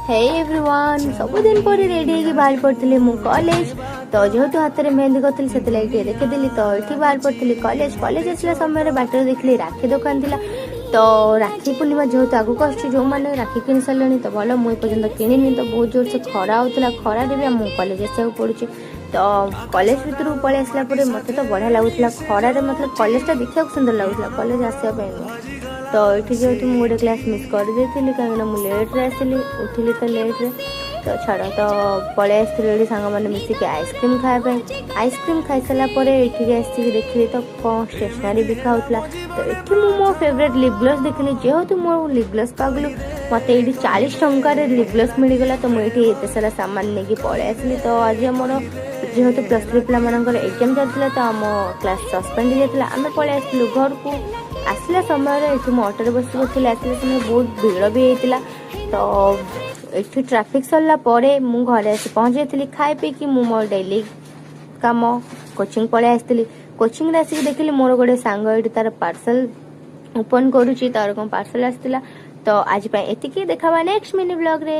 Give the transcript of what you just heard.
Hey everyone सबुदिन पर ready होगी बाहर पड़ी मु कॉलेज तो जेहेतु हाथ में मेहंदी करी से देखीदी तो ये बाहर पड़ी कॉलेज कॉलेज आसला समय बाट देखिली राखी दुकान थी तो राखी पूर्णिमा जेहेतु आगक आसुची जो मैंने राखी किनी सारे तो भल मुझे पर्यटन किनी तो बहुत जोर से खरा होता खरा भी आम कॉलेज आसा पड़ी तो कॉलेज भर पलि आसला मत तो बढ़िया लगुला खरारे मतलब कॉलेज देखा सुंदर लगुला कॉलेज आसवाई तो ये जेहतु मुझे गोटे क्लास मिस करदे कहीं मुझे लेट्रे आसली उठिली तो लेट्रे तो छाड़ तो पलि आसती सांग मैंने मिसिक आइसक्रीम खायापी आइसक्रीम खाई सारापर ये आसिक देखिली तो कौन स्टेसनारी बिका होता तो ये मो फेवरेट लिप ग्लोस देखिली जेहेतु मो लिप ग्लोस पागलू मत ये 40 टंकार लिप ग्लोस मिलगला तो मुझे एत सारा सामान नहीं पलि आसली तो आज मोर जेहेतु प्लस 3 पिला एग्जाम चलता तो आम क्लास सस्पेंड हो जाता आम पलि आसलु घर को आसला समय ये ऑटो बस आसला समय बहुत भीड़ भी होता तो ये ट्राफिक सरला मु घरे आसी पहुँच जाती खाई पी कि मो डेली काम कोचिंग पलि आसती कोचिंग आसिक देखिली मोर गोटे सांग ये तार पार्सल ओपन करुच्ची तार कौन पार्सल आसला तो आज एतिकी देखा नेक्स्ट मिनी ब्लॉग रे।